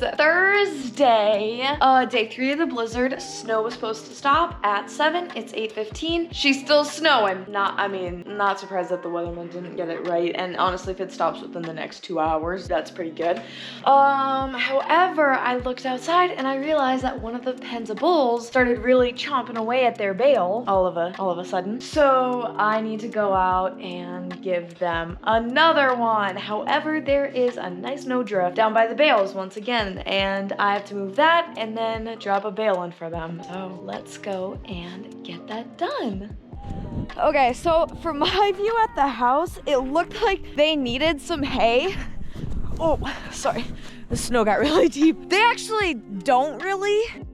is Thursday, day 3 of the blizzard. Snow was supposed to stop at 7. It's 8:15. She's still snowing. Not surprised that the weatherman didn't get it right. And honestly, if it stops within the next 2 hours, that's pretty good. However, I looked outside and I realized that one of the pens of bulls started really chomping away at their bale all of a sudden. So I need to go out and give them another one. However, there is a nice snowdrift down by the bales once again, and I have to move that and then drop a bale in for them. So let's go and get that done. Okay, so from my view at the house, it looked like they needed some hay. Oh, sorry, the snow got really deep. They actually don't really.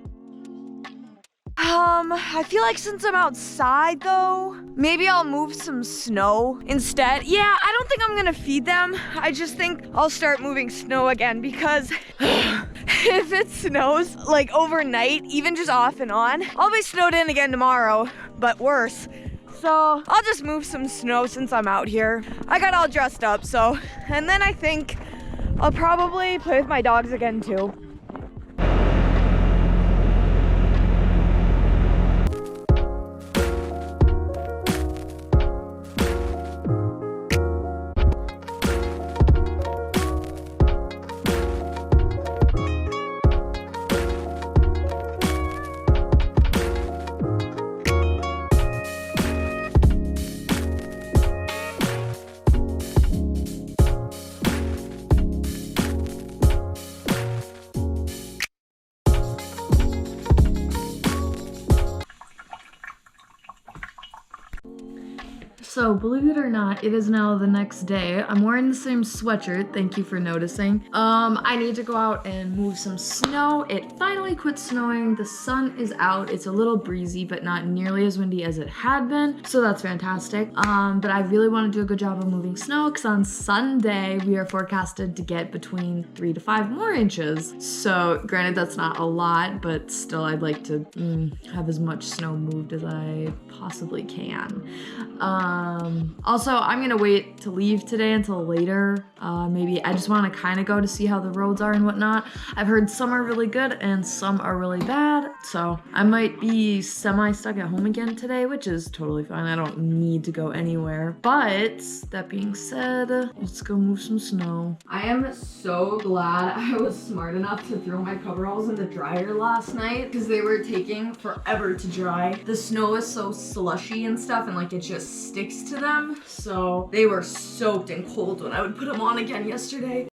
I feel like since I'm outside though, maybe I'll move some snow instead. Yeah, I don't think I'm gonna feed them. I just think I'll start moving snow again because if it snows like overnight, even just off and on, I'll be snowed in again tomorrow, but worse. So I'll just move some snow since I'm out here. I got all dressed up, so, and then I think I'll probably play with my dogs again too. So, believe it or not, it is now the next day. I'm wearing the same sweatshirt, thank you for noticing. I need to go out and move some snow. It finally quit snowing, the sun is out, it's a little breezy, but not nearly as windy as it had been, so that's fantastic. But I really want to do a good job of moving snow, because on Sunday, we are forecasted to get between 3 to 5 more inches. So, granted, that's not a lot, but still, I'd like to have as much snow moved as I possibly can. Also, I'm gonna wait to leave today until later. Maybe I just want to kind of go to see how the roads are and whatnot. I've heard some are really good and some are really bad, so I might be semi-stuck at home again today, which is totally fine. I don't need to go anywhere. But that being said, let's go move some snow. I am so glad I was smart enough to throw my coveralls in the dryer last night because they were taking forever to dry. The snow is so slushy and stuff, and like it just sticks to them, so they were soaked and cold when I would put them on again yesterday.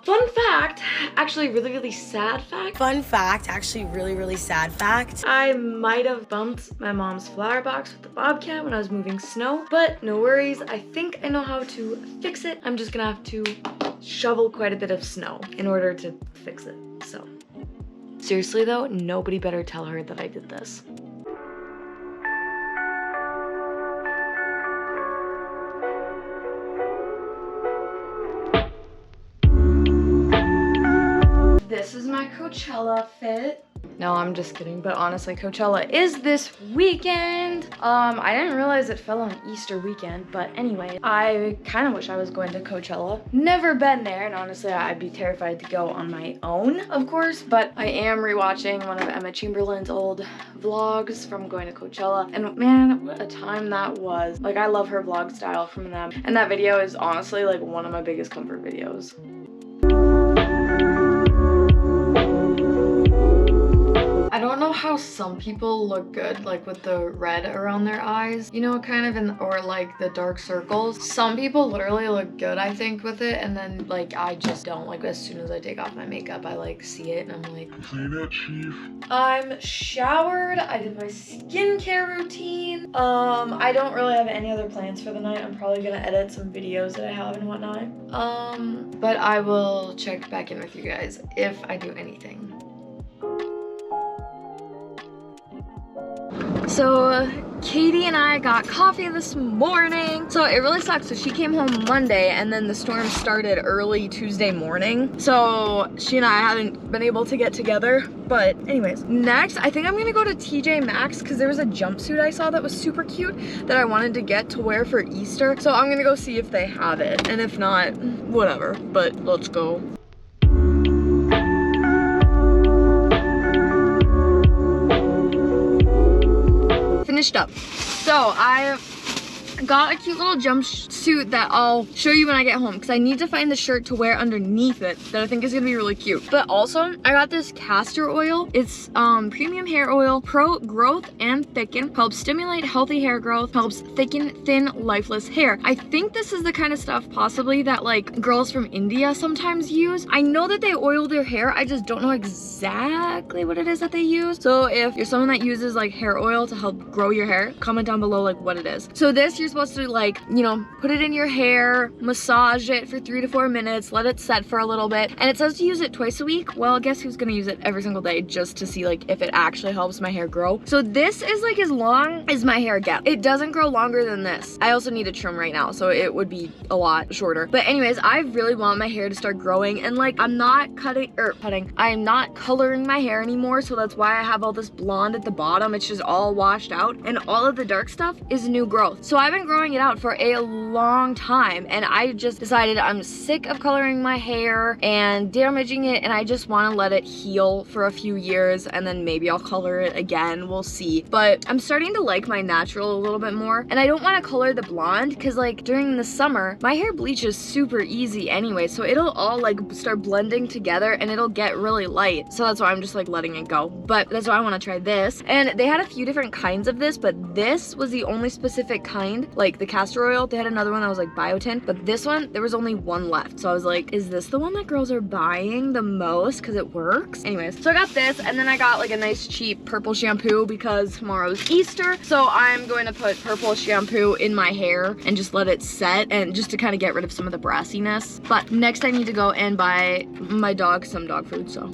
Fun fact, actually really sad fact. Fun fact, actually really sad fact. I might have bumped my mom's flower box with the bobcat when I was moving snow, but no worries. I think I know how to fix it. I'm just gonna have to shovel quite a bit of snow in order to fix it, so. Seriously though, nobody better tell her that I did this. This is my Coachella fit. No, I'm just kidding, but honestly, Coachella is this weekend. I didn't realize it fell on Easter weekend, but anyway, I kind of wish I was going to Coachella. Never been there, and honestly, I'd be terrified to go on my own, of course, but I am rewatching one of Emma Chamberlain's old vlogs from going to Coachella, and man, what a time that was. Like, I love her vlog style from them, and that video is honestly like one of my biggest comfort videos. I don't know how some people look good, like with the red around their eyes, you know, kind of, or like the dark circles. Some people literally look good, I think, with it, and then like I just don't. Like, as soon as I take off my makeup, I like see it and I'm like, clean it, chief. I'm showered, I did my skincare routine. I don't really have any other plans for the night. I'm probably gonna edit some videos that I have and whatnot. But I will check back in with you guys if I do anything. So Katie and I got coffee this morning. So it really sucks. So she came home Monday and then the storm started early Tuesday morning. So she and I haven't been able to get together. But anyways, next I think I'm gonna go to TJ Maxx because there was a jumpsuit I saw that was super cute that I wanted to get to wear for Easter. So I'm gonna go see if they have it. And if not, whatever, but let's go. Finished up. So I got a cute little jumpsuit that I'll show you when I get home because I need to find the shirt to wear underneath it that I think is gonna be really cute. But also I got this castor oil. It's premium hair oil, pro growth and thicken, helps stimulate healthy hair growth, helps thicken thin lifeless hair. I think this is the kind of stuff possibly that like girls from India sometimes use. I know that they oil their hair, I just don't know exactly what it is that they use. So if you're someone that uses like hair oil to help grow your hair, comment down below like what it is. So this, you're supposed to like, you know, put it in your hair, massage it for 3 to 4 minutes, let it set for a little bit, and it says to use it twice a week. Well, guess who's gonna use it every single day just to see like if it actually helps my hair grow. So this is like as long as my hair gets. It doesn't grow longer than this. I also need a trim right now, so it would be a lot shorter. But anyways, I really want my hair to start growing, and like I'm not I'm not coloring my hair anymore, so that's why I have all this blonde at the bottom. It's just all washed out, and all of the dark stuff is new growth. So I've been growing it out for a long time, and I just decided I'm sick of coloring my hair and damaging it, and I just want to let it heal for a few years, and then maybe I'll color it again. We'll see. But I'm starting to like my natural a little bit more, and I don't want to color the blonde because like during the summer my hair bleaches super easy anyway, so it'll all like start blending together and it'll get really light. So that's why I'm just like letting it go. But that's why I want to try this, and they had a few different kinds of this, but this was the only specific kind. Like the castor oil, they had another one that was like biotin, but this one, there was only one left. So I was like, is this the one that girls are buying the most because it works? Anyways, so I got this, and then I got like a nice cheap purple shampoo because tomorrow's Easter. So I'm going to put purple shampoo in my hair and just let it set, and just to kind of get rid of some of the brassiness. But next I need to go and buy my dog some dog food, so